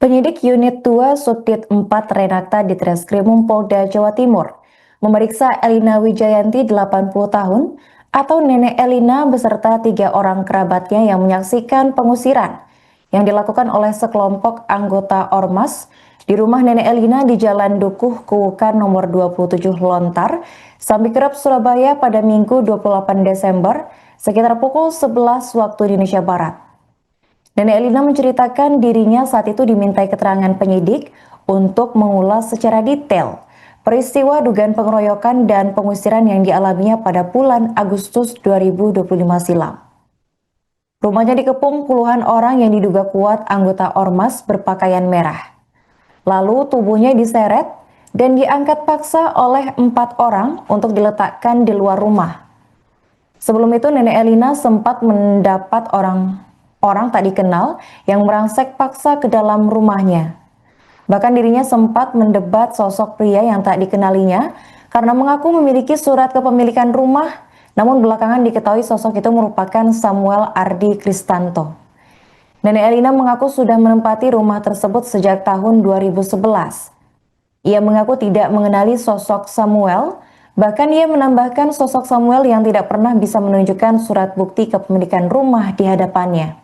Penyidik Unit 2 Subdit 4 Renakta Ditreskrimum Polda Jawa Timur memeriksa Elina Wijayanti 80 tahun atau Nenek Elina beserta 3 orang kerabatnya yang menyaksikan pengusiran yang dilakukan oleh sekelompok anggota Ormas di rumah Nenek Elina di Jalan Dukuh Kuwukan nomor 27 Lontar, Sambikerep, Surabaya pada Minggu 28 Desember sekitar pukul 11 waktu Indonesia Barat. Nenek Elina menceritakan dirinya saat itu dimintai keterangan penyidik untuk mengulas secara detail peristiwa dugaan pengeroyokan dan pengusiran yang dialaminya pada bulan Agustus 2025 silam. Rumahnya dikepung puluhan orang yang diduga kuat anggota Ormas berpakaian merah. Lalu tubuhnya diseret dan diangkat paksa oleh 4 orang untuk diletakkan di luar rumah. Sebelum itu Nenek Elina sempat mendapat orang tak dikenal yang merangsek paksa ke dalam rumahnya. Bahkan dirinya sempat mendebat sosok pria yang tak dikenalinya karena mengaku memiliki surat kepemilikan rumah, namun belakangan diketahui sosok itu merupakan Samuel Ardi Kristanto. Nenek Elina mengaku sudah menempati rumah tersebut sejak tahun 2011. Ia mengaku tidak mengenali sosok Samuel. Bahkan ia menambahkan sosok Samuel yang tidak pernah bisa menunjukkan surat bukti kepemilikan rumah di hadapannya.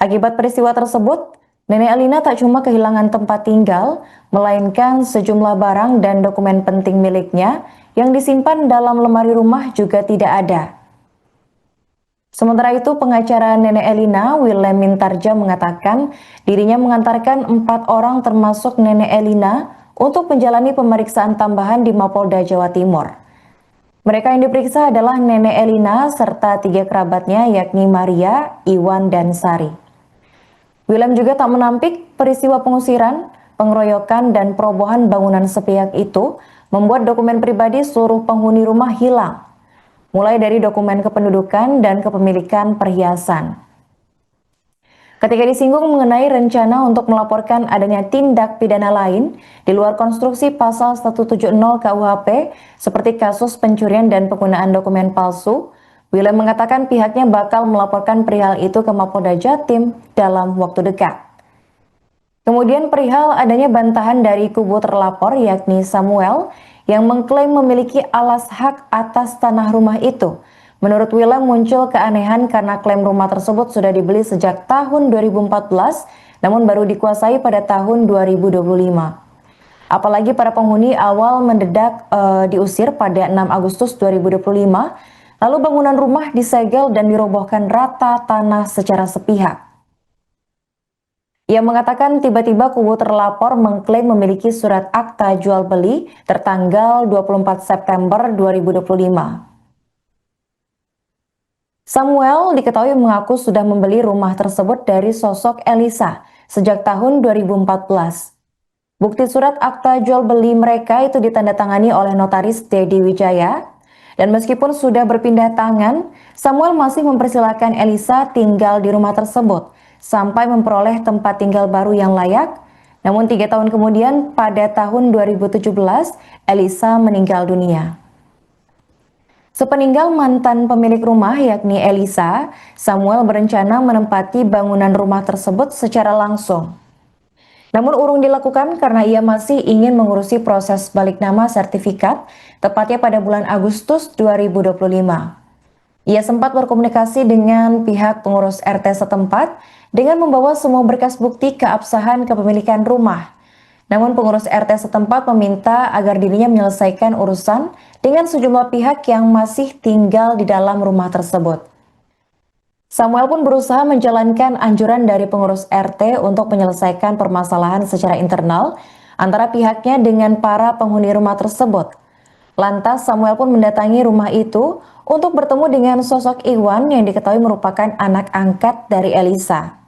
Akibat peristiwa tersebut, Nenek Elina tak cuma kehilangan tempat tinggal, melainkan sejumlah barang dan dokumen penting miliknya yang disimpan dalam lemari rumah juga tidak ada. Sementara itu, pengacara Nenek Elina, Willem Mintarja, mengatakan dirinya mengantarkan 4 orang termasuk Nenek Elina untuk menjalani pemeriksaan tambahan di Mapolda Jawa Timur. Mereka yang diperiksa adalah Nenek Elina serta 3 kerabatnya yakni Maria, Iwan, dan Sari. Willem juga tak menampik peristiwa pengusiran, pengeroyokan, dan perobohan bangunan sepihak itu membuat dokumen pribadi seluruh penghuni rumah hilang, mulai dari dokumen kependudukan dan kepemilikan perhiasan. Ketika disinggung mengenai rencana untuk melaporkan adanya tindak pidana lain di luar konstruksi pasal 170 KUHP seperti kasus pencurian dan penggunaan dokumen palsu, Willem mengatakan pihaknya bakal melaporkan perihal itu ke Mapolda Jatim dalam waktu dekat. Kemudian perihal adanya bantahan dari kubu terlapor yakni Samuel yang mengklaim memiliki alas hak atas tanah rumah itu. Menurut Willem muncul keanehan karena klaim rumah tersebut sudah dibeli sejak tahun 2014 namun baru dikuasai pada tahun 2025. Apalagi para penghuni awal mendadak diusir pada 6 Agustus 2025, lalu bangunan rumah disegel dan dirobohkan rata tanah secara sepihak. Ia mengatakan tiba-tiba kubu terlapor mengklaim memiliki surat akta jual beli tertanggal 24 September 2025. Samuel diketahui mengaku sudah membeli rumah tersebut dari sosok Elisa sejak tahun 2014. Bukti surat akta jual beli mereka itu ditandatangani oleh notaris Dedi Wijaya, dan meskipun sudah berpindah tangan, Samuel masih mempersilahkan Elisa tinggal di rumah tersebut sampai memperoleh tempat tinggal baru yang layak. Namun 3 tahun kemudian pada tahun 2017, Elisa meninggal dunia. Sepeninggal mantan pemilik rumah yakni Elisa, Samuel berencana menempati bangunan rumah tersebut secara langsung. Namun urung dilakukan karena ia masih ingin mengurusi proses balik nama sertifikat, tepatnya pada bulan Agustus 2025. Ia sempat berkomunikasi dengan pihak pengurus RT setempat dengan membawa semua berkas bukti keabsahan kepemilikan rumah. Namun pengurus RT setempat meminta agar dirinya menyelesaikan urusan dengan sejumlah pihak yang masih tinggal di dalam rumah tersebut. Samuel pun berusaha menjalankan anjuran dari pengurus RT untuk menyelesaikan permasalahan secara internal antara pihaknya dengan para penghuni rumah tersebut. Lantas Samuel pun mendatangi rumah itu untuk bertemu dengan sosok Iwan yang diketahui merupakan anak angkat dari Elisa.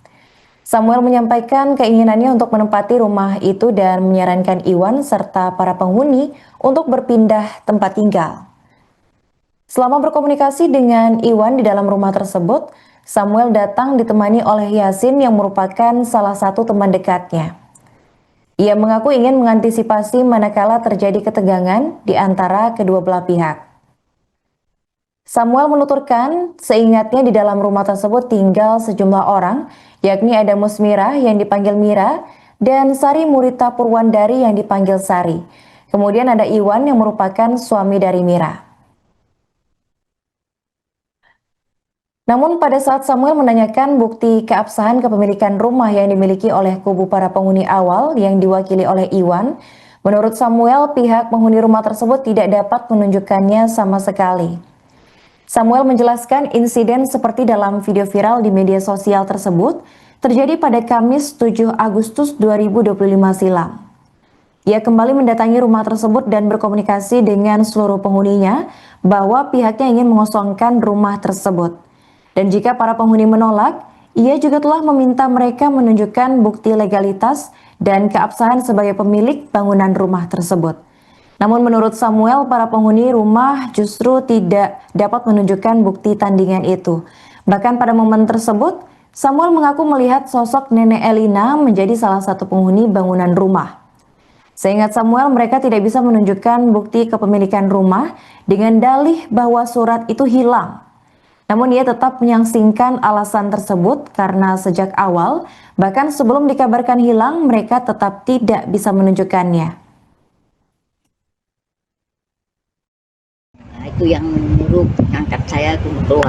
Samuel menyampaikan keinginannya untuk menempati rumah itu dan menyarankan Iwan serta para penghuni untuk berpindah tempat tinggal. Selama berkomunikasi dengan Iwan di dalam rumah tersebut, Samuel datang ditemani oleh Yasin yang merupakan salah satu teman dekatnya. Ia mengaku ingin mengantisipasi manakala terjadi ketegangan di antara kedua belah pihak. Samuel menuturkan seingatnya di dalam rumah tersebut tinggal sejumlah orang yakni ada Musmira yang dipanggil Mira dan Sari Murita Purwandari yang dipanggil Sari. Kemudian ada Iwan yang merupakan suami dari Mira. Namun pada saat Samuel menanyakan bukti keabsahan kepemilikan rumah yang dimiliki oleh kubu para penghuni awal yang diwakili oleh Iwan, menurut Samuel pihak penghuni rumah tersebut tidak dapat menunjukkannya sama sekali. Samuel menjelaskan insiden seperti dalam video viral di media sosial tersebut terjadi pada Kamis 7 Agustus 2025 silam. Ia kembali mendatangi rumah tersebut dan berkomunikasi dengan seluruh penghuninya bahwa pihaknya ingin mengosongkan rumah tersebut. Dan jika para penghuni menolak, ia juga telah meminta mereka menunjukkan bukti legalitas dan keabsahan sebagai pemilik bangunan rumah tersebut. Namun menurut Samuel, para penghuni rumah justru tidak dapat menunjukkan bukti tandingan itu. Bahkan pada momen tersebut, Samuel mengaku melihat sosok Nenek Elina menjadi salah satu penghuni bangunan rumah. Seingat Samuel, mereka tidak bisa menunjukkan bukti kepemilikan rumah dengan dalih bahwa surat itu hilang. Namun ia tetap menyangsingkan alasan tersebut karena sejak awal, bahkan sebelum dikabarkan hilang, mereka tetap tidak bisa menunjukkannya. Nah, itu yang menyuruh angkat saya untuk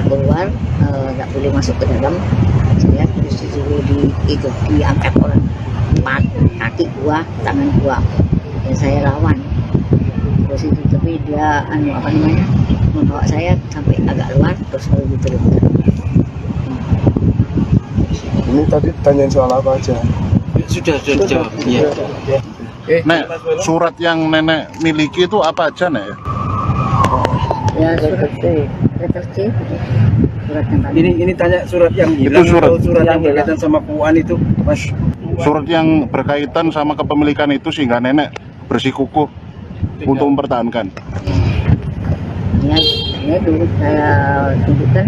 keluar. Nggak boleh masuk ke dalam. Saya disuruh diangkat orang. 4 kaki gua, tangan gua. Dan saya lawan. Terus itu tapi dia membawa saya sampai agak luar terus baru diturunkan. Ini tadi tanyain soal apa aja? Sudah dijawab. Iya. Nek, surat yang nenek miliki itu apa aja, Nek? Ya surat C. Surat yang tadi. Ini tanya surat yang hilang atau surat yang berkaitan sama keuangan itu, Mas? Surat yang berkaitan sama kepemilikan itu sehingga nenek bersikukuh untuk mempertahankan. Ini dulu saya tunjukkan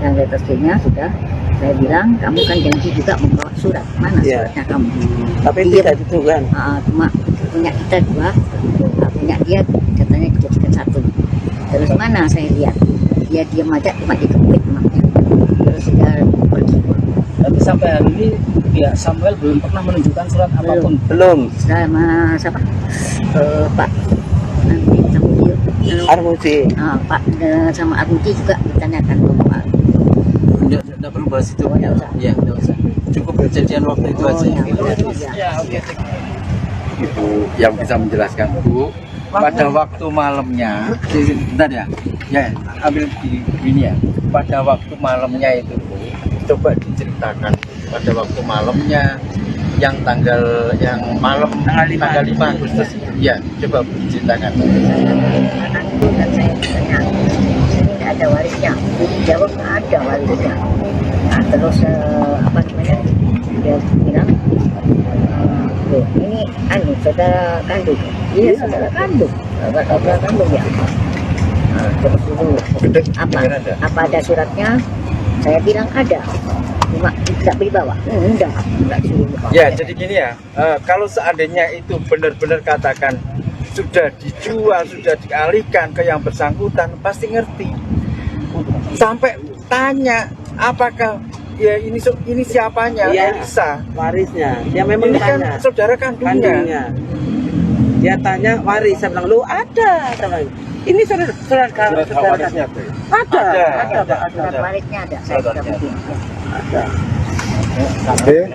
yang di atas C-nya sudah. Saya bilang kamu kan janji juga membawa surat, mana suratnya kamu? Tapi tidak itu kan? Cuma punya kita 2, punya dia katanya dijadikan 1. Terus mana saya lihat dia diam aja cuma dikepit maknya. Terus dia pergi. Tapi sampai hari ini ya Samuel belum pernah menunjukkan surat apapun. Belum. Sama siapa? Pak nanti Armuji. Pak sama Armuji juga ditanyakan ke Pak. Tidak perlu bahas itu. Ya, tidak usah. Cukup kejadian waktu itu aja. Ya, oke. Itu yang bisa menjelaskan Bu. Pada waktu malamnya, bentar ya, ambil di ini ya. Pada waktu malamnya itu Bu, coba diceritakan pada waktu malamnya yang malam tanggal 5 Agustus itu ya, coba Bu diceritakan. anak itu dan saya tanya, sini nggak ada warisnya. Jawab nggak ada warisnya. Nah, terus dia bilang, loh ini saudara kandung. Iya saudara kandung. Saudara kandung ya. Nah, terus dulu apa ada suratnya? Saya bilang ada. Cuma tidak dibawa. Enggak suruh. Ya, jadi gini ya, kalau seandainya itu benar-benar katakan sudah dijual, sudah dialihkan ke yang bersangkutan, pasti ngerti. Sampai tanya, apakah ya ini siapanya? Iya, Elisa, warisnya. Dia memang ini kan tanya. saudara kandungnya. Dia tanya waris, saya bilang lu ada. Ini surat warisnya tuh. ada. Surat warisnya ada. Saya sudah bikin. Ada. Oke.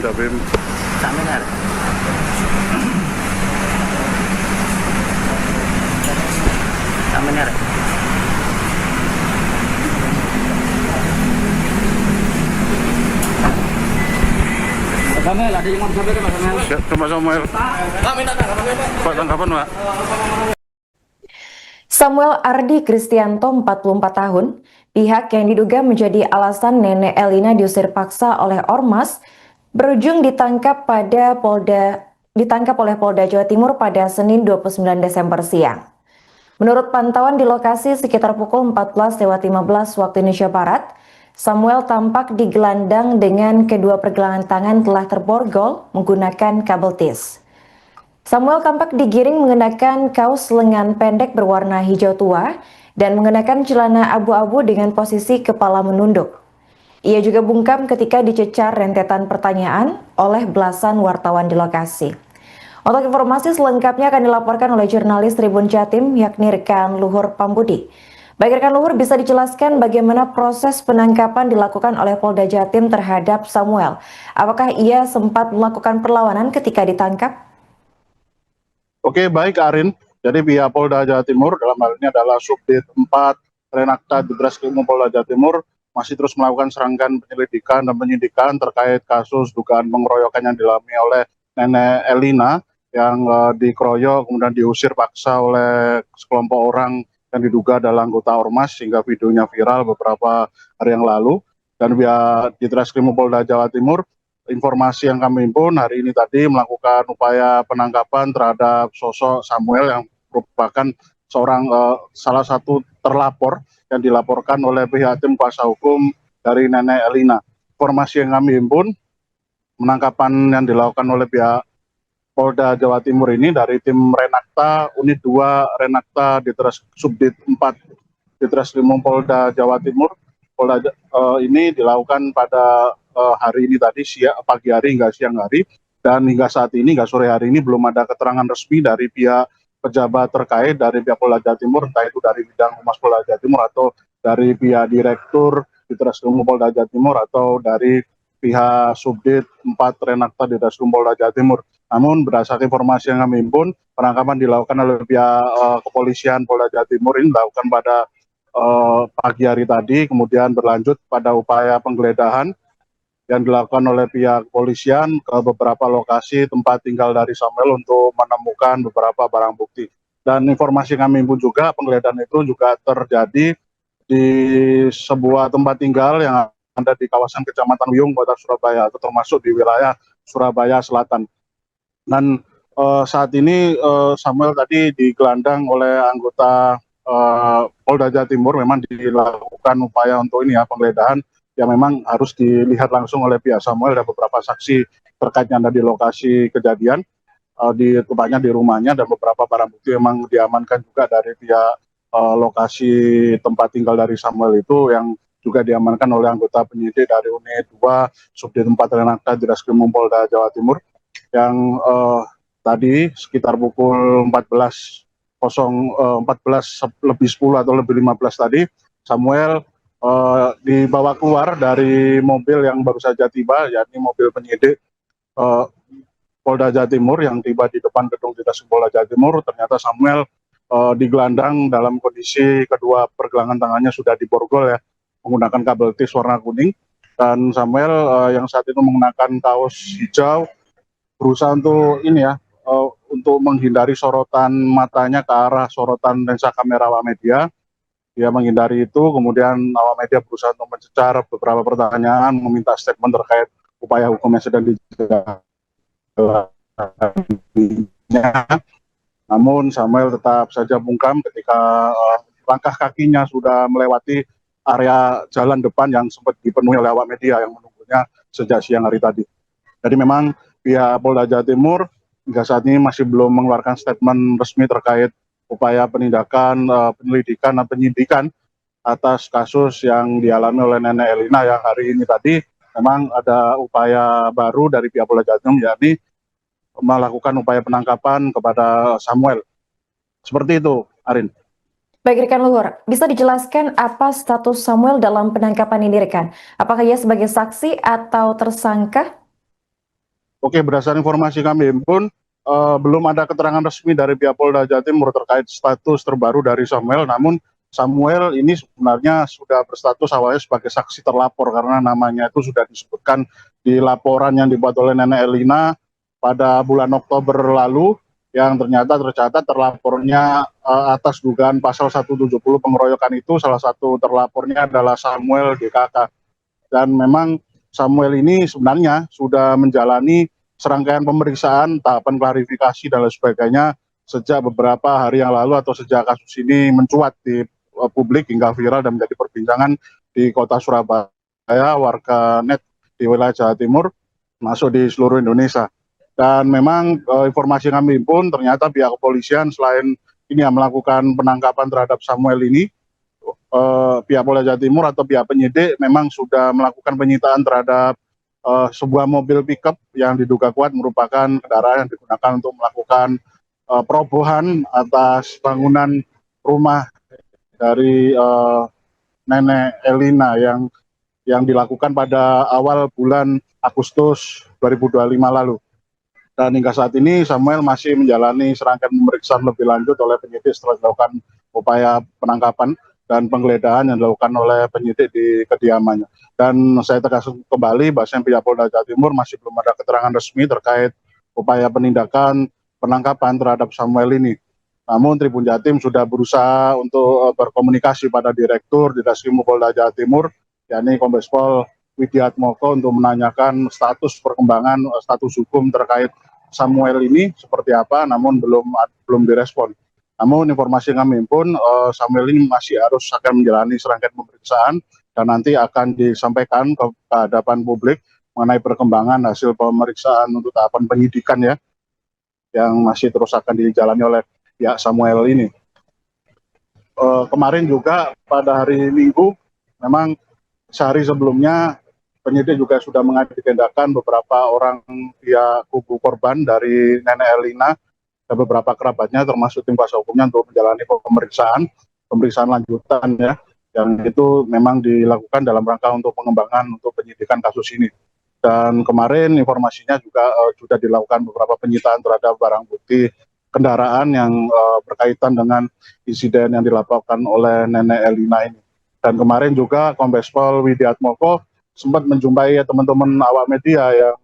Dabim. Samuel, ada yang mau disampaikan Pak Samuel? Ya, coba Samuel. Pak, tanggapan Pak. Samuel Ardi Kristianto, 44 tahun, pihak yang diduga menjadi alasan Nenek Elina diusir paksa oleh Ormas, berujung ditangkap oleh Polda Jawa Timur pada Senin 29 Desember siang. Menurut pantauan di lokasi sekitar pukul 14.15 waktu Indonesia Barat, Samuel tampak digelandang dengan kedua pergelangan tangan telah terborgol menggunakan kabel tis. Samuel tampak digiring mengenakan kaos lengan pendek berwarna hijau tua dan mengenakan celana abu-abu dengan posisi kepala menunduk. Ia juga bungkam ketika dicecar rentetan pertanyaan oleh belasan wartawan di lokasi. Untuk informasi selengkapnya akan dilaporkan oleh jurnalis Tribun Jatim yakni rekan Luhur Pambudi. Baik rekan Luhur, bisa dijelaskan bagaimana proses penangkapan dilakukan oleh Polda Jatim terhadap Samuel? Apakah ia sempat melakukan perlawanan ketika ditangkap? Oke, baik Arin. Jadi pihak Polda Jawa Timur dalam hal ini adalah Subdit 4 Renakta Ditreskrim Polda Jawa Timur masih terus melakukan serangkaian penyelidikan dan penyidikan terkait kasus dugaan pengeroyokan yang dialami oleh Nenek Elina yang dikeroyok kemudian diusir paksa oleh sekelompok orang yang diduga adalah anggota ormas sehingga videonya viral beberapa hari yang lalu. Dan pihak Ditreskrim Polda Jawa Timur, informasi yang kami himpun hari ini tadi melakukan upaya penangkapan terhadap sosok Samuel yang merupakan salah satu terlapor yang dilaporkan oleh pihak tim kuasa hukum dari Nenek Elina. Informasi yang kami himpun, penangkapan yang dilakukan oleh pihak Polda Jawa Timur ini dari tim Renakta Unit 2 Renakta Subdit 4 Ditreskrim Polda Jawa Timur. Ini dilakukan pada hari ini tadi pagi hari hingga siang hari, dan hingga saat ini hingga sore hari ini belum ada keterangan resmi dari pihak pejabat terkait dari pihak Polda Jawa Timur, entah itu dari bidang humas Polda Jawa Timur atau dari pihak Direktur Ditreskrim Polda Jawa Timur atau dari pihak Subdit 4 Renakta Ditreskrim Polda Jawa Timur. Namun berdasarkan informasi yang kami himpun, penangkapan dilakukan oleh pihak kepolisian Polda Jawa Timur ini dilakukan pada pagi hari tadi, kemudian berlanjut pada upaya penggeledahan yang dilakukan oleh pihak kepolisian ke beberapa lokasi tempat tinggal dari Samuel untuk menemukan beberapa barang bukti. Dan informasi kami himpun juga, penggeledahan itu juga terjadi di sebuah tempat tinggal yang ada di kawasan Kecamatan Wiyung, Kota Surabaya, atau termasuk di wilayah Surabaya Selatan. Dan saat ini Samuel tadi digelandang oleh anggota Polda Jawa Timur. Memang dilakukan upaya untuk ini ya, penggeledahan yang memang harus dilihat langsung oleh pihak Samuel dan beberapa saksi terkait yang ada di lokasi kejadian, tepatnya di rumahnya, dan beberapa barang bukti memang diamankan juga dari pihak lokasi tempat tinggal dari Samuel itu, yang juga diamankan oleh anggota penyidik dari Unit 2 Subdit 4 Renakta Ditreskrim Polda Jawa Timur, yang tadi sekitar pukul 14 lebih 10 atau lebih 15 tadi, Samuel dibawa keluar dari mobil yang baru saja tiba, yakni mobil penyidik Polda Jawa Timur yang tiba di depan gedung Ditreskrim Polda Jawa Timur. Ternyata Samuel digelandang dalam kondisi kedua pergelangan tangannya sudah diborgol ya, menggunakan kabel tis warna kuning. Dan Samuel yang saat itu mengenakan kaos hijau berusaha untuk ini ya, untuk menghindari sorotan matanya ke arah sorotan lensa kamera awak media. Dia menghindari itu, kemudian awak media berusaha untuk mencecar beberapa pertanyaan, meminta statement terkait upaya hukum yang sedang dijalankannya. Namun Samuel tetap saja bungkam ketika langkah kakinya sudah melewati area jalan depan yang sempat dipenuhi oleh awak media yang menunggunya sejak siang hari tadi. Jadi memang pihak Polda Jawa Timur hingga saat ini masih belum mengeluarkan statement resmi terkait upaya penindakan, penyelidikan dan penyidikan atas kasus yang dialami oleh Nenek Elina, yang hari ini tadi memang ada upaya baru dari pihak Polda Jawa Timur, yakni melakukan upaya penangkapan kepada Samuel. Seperti itu, Arin. Baik rekan Luhur, bisa dijelaskan apa status Samuel dalam penangkapan ini rekan? Apakah ia sebagai saksi atau tersangka? Oke, berdasarkan informasi kami himpun, belum ada keterangan resmi dari pihak Polda Jawa Timur terkait status terbaru dari Samuel. Namun Samuel ini sebenarnya sudah berstatus awalnya sebagai saksi terlapor karena namanya itu sudah disebutkan di laporan yang dibuat oleh Nenek Elina pada bulan Oktober lalu, yang ternyata tercatat terlapornya atas dugaan pasal 170 pengeroyokan itu, salah satu terlapornya adalah Samuel GKK. Dan memang Samuel ini sebenarnya sudah menjalani serangkaian pemeriksaan, tahapan klarifikasi dan lain sebagainya sejak beberapa hari yang lalu atau sejak kasus ini mencuat di publik hingga viral dan menjadi perbincangan di kota Surabaya, warga net di wilayah Jawa Timur, masuk di seluruh Indonesia. Dan memang informasi yang kami himpun ternyata pihak kepolisian selain ini yang melakukan penangkapan terhadap Samuel ini, pihak Polda Jawa Timur atau pihak penyidik memang sudah melakukan penyitaan terhadap sebuah mobil pickup yang diduga kuat merupakan kendaraan yang digunakan untuk melakukan perobohan atas bangunan rumah dari Nenek Elina yang dilakukan pada awal bulan Agustus 2025 lalu. Dan hingga saat ini Samuel masih menjalani serangkaian pemeriksaan lebih lanjut oleh penyidik setelah dilakukan upaya penangkapan dan penggeledahan yang dilakukan oleh penyidik di kediamannya. Dan saya tegaskan kembali bahwasanya pihak Polda Jawa Timur masih belum ada keterangan resmi terkait upaya penindakan penangkapan terhadap Samuel ini. Namun Tribun Jatim sudah berusaha untuk berkomunikasi pada Direktur di Reskrim Polda Jawa Timur, yakni Kombes Pol Widiatmoko, untuk menanyakan status perkembangan status hukum terkait Samuel ini seperti apa, namun belum direspon. Namun informasi yang kami himpun, Samuel ini masih harus akan menjalani serangkaian pemeriksaan dan nanti akan disampaikan ke hadapan publik mengenai perkembangan hasil pemeriksaan untuk tahapan penyidikan ya, yang masih terus akan dijalani oleh pihak Samuel ini. Kemarin juga pada hari Minggu, memang sehari sebelumnya penyidik juga sudah mengambil tindakan beberapa orang pihak kubu korban dari Nenek Elina dan beberapa kerabatnya termasuk tim kuasa hukumnya untuk menjalani pemeriksaan lanjutan ya, yang itu memang dilakukan dalam rangka untuk pengembangan untuk penyidikan kasus ini. Dan kemarin informasinya juga sudah dilakukan beberapa penyitaan terhadap barang bukti kendaraan yang berkaitan dengan insiden yang dilaporkan oleh Nenek Elina ini. Dan kemarin juga Kombes Pol Widiatmoko sempat menjumpai teman-teman awak media yang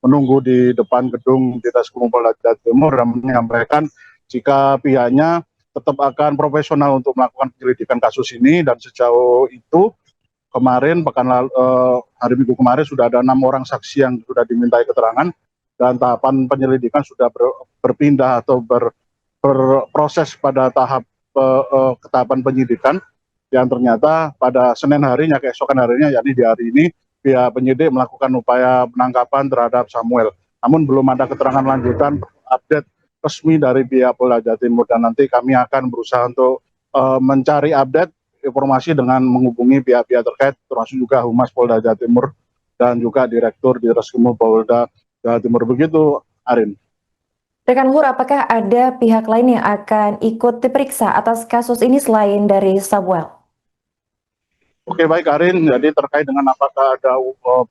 menunggu di depan gedung di Reskrim Polda Jawa Timur dan menyampaikan jika pihaknya tetap akan profesional untuk melakukan penyelidikan kasus ini. Dan sejauh itu kemarin hari Minggu kemarin sudah ada 6 orang saksi yang sudah dimintai keterangan dan tahapan penyelidikan sudah berpindah atau berproses pada tahap ketahapan penyidikan, yang ternyata pada Senin harinya, keesokan harinya, yakni di hari ini, pihak penyidik melakukan upaya penangkapan terhadap Samuel. Namun belum ada keterangan lanjutan update resmi dari pihak Polda Jawa Timur, dan nanti kami akan berusaha untuk mencari update informasi dengan menghubungi pihak-pihak terkait, termasuk juga Humas Polda Jawa Timur dan juga Direktur di Reskrim Polda Jawa Timur. Begitu, Arin. Rekan Hur, apakah ada pihak lain yang akan ikut diperiksa atas kasus ini selain dari Samuel? Oke, baik Arin, jadi terkait dengan apakah ada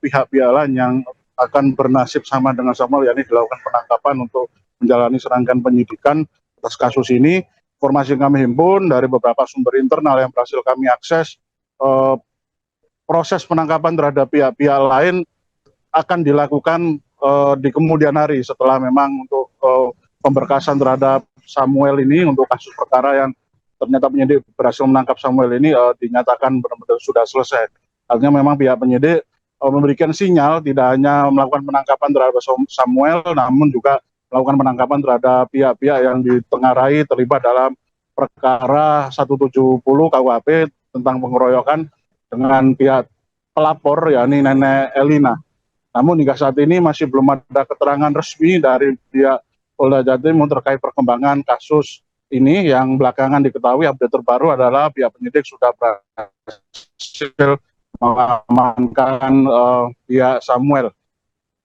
pihak-pihak lain yang akan bernasib sama dengan Samuel, yakni dilakukan penangkapan untuk menjalani serangkaian penyidikan atas kasus ini, informasi yang kami himpun dari beberapa sumber internal yang berhasil kami akses, proses penangkapan terhadap pihak-pihak lain akan dilakukan di kemudian hari setelah memang untuk pemberkasan terhadap Samuel ini untuk kasus perkara yang ternyata penyidik berhasil menangkap Samuel ini dinyatakan benar-benar sudah selesai. Artinya memang pihak penyidik memberikan sinyal tidak hanya melakukan penangkapan terhadap Samuel, namun juga melakukan penangkapan terhadap pihak-pihak yang ditengarai terlibat dalam perkara 170 KUHP tentang pengeroyokan dengan pihak pelapor, yakni Nenek Elina. Namun hingga saat ini masih belum ada keterangan resmi dari pihak Polda Jawa Timur terkait perkembangan kasus ini, yang belakangan diketahui update terbaru adalah pihak penyidik sudah berhasil mengamankan pihak Samuel.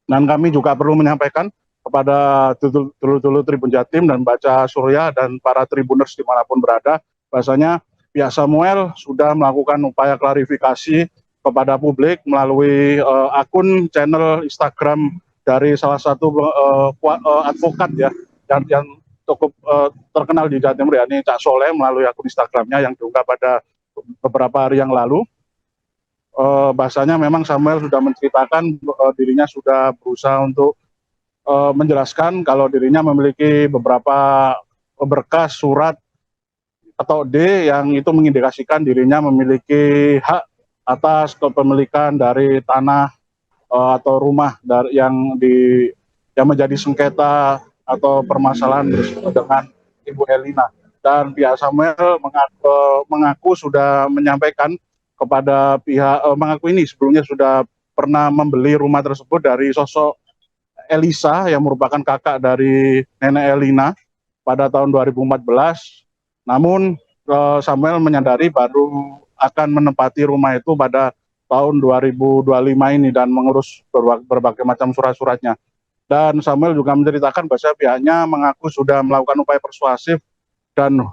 Dan kami juga perlu menyampaikan kepada dulu Tribun Jatim dan Baca Surya dan para Tribuners dimanapun berada, bahwasanya pihak Samuel sudah melakukan upaya klarifikasi kepada publik melalui akun channel Instagram dari salah satu advokat ya, yang cukup terkenal di Jawa Timur, yakni Cak Soleh, melalui akun Instagramnya yang diunggah pada beberapa hari yang lalu. Bahasanya memang Samuel sudah menceritakan dirinya sudah berusaha untuk menjelaskan kalau dirinya memiliki beberapa berkas surat atau D yang itu mengindikasikan dirinya memiliki hak atas kepemilikan dari tanah atau rumah yang menjadi sengketa atau permasalahan dengan Ibu Elina. Dan pihak Samuel mengaku sudah menyampaikan kepada pihak, mengaku ini sebelumnya sudah pernah membeli rumah tersebut dari sosok Elisa yang merupakan kakak dari Nenek Elina pada tahun 2014. Namun Samuel menyadari baru akan menempati rumah itu pada tahun 2025 ini dan mengurus berbagai macam surat-suratnya. Dan Samuel juga menceritakan bahwa pihaknya mengaku sudah melakukan upaya persuasif dan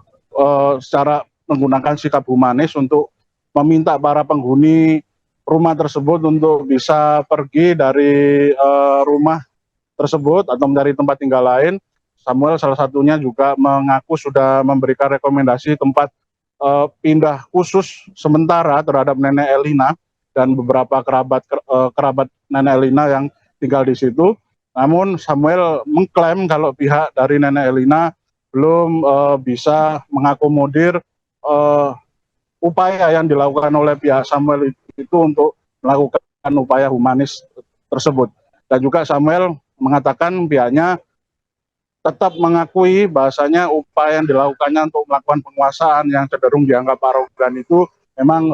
secara menggunakan sikap humanis untuk meminta para penghuni rumah tersebut untuk bisa pergi dari rumah tersebut atau mencari tempat tinggal lain. Samuel salah satunya juga mengaku sudah memberikan rekomendasi tempat pindah khusus sementara terhadap Nenek Elina dan beberapa kerabat Nenek Elina yang tinggal di situ. Namun Samuel mengklaim kalau pihak dari Nenek Elina belum bisa mengakomodir upaya yang dilakukan oleh pihak Samuel itu untuk melakukan upaya humanis tersebut. Dan juga Samuel mengatakan pihaknya tetap mengakui bahasanya upaya yang dilakukannya untuk melakukan penguasaan yang cenderung dianggap arogan itu memang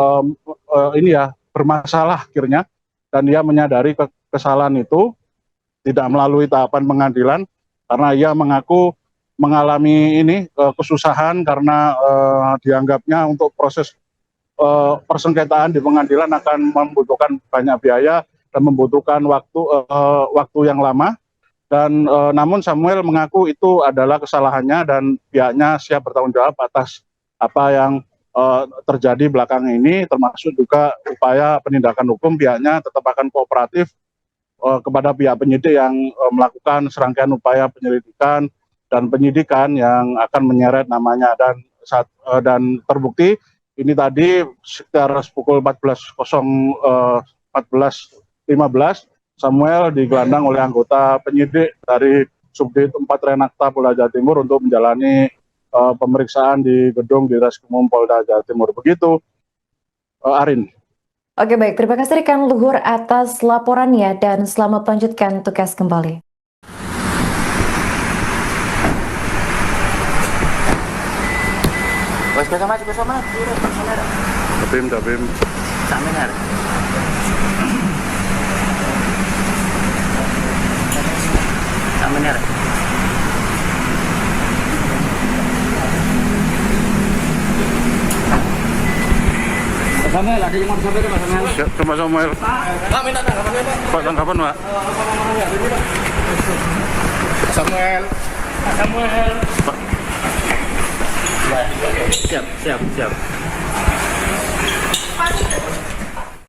bermasalah akhirnya, dan dia menyadari kesalahan itu tidak melalui tahapan pengadilan karena ia mengaku mengalami kesusahan karena dianggapnya untuk proses persengketaan di pengadilan akan membutuhkan banyak biaya dan membutuhkan waktu yang lama. Dan namun Samuel mengaku itu adalah kesalahannya dan pihaknya siap bertanggung jawab atas apa yang terjadi belakangan ini, termasuk juga upaya penindakan hukum. Pihaknya tetap akan kooperatif kepada pihak penyidik yang melakukan serangkaian upaya penyelidikan dan penyidikan yang akan menyeret namanya. Dan terbukti ini tadi sekitar pukul 14.15 Samuel digelandang oleh anggota penyidik dari Subdit 4 Renakta Polda Jawa Timur untuk menjalani pemeriksaan di gedung Ditreskrimum Polda Jawa Timur. Begitu, Arin. Oke, baik. Terima kasih rekan Luhur atas laporannya dan selamat melanjutkan tugas kembali. Dabim. Samuel, ada yang mau disampaikan Pak Samuel? Siap, coba Samuel. Pak, minta tanggapannya Pak. Pak, tanggapan Pak. Samuel. Pak. Siap.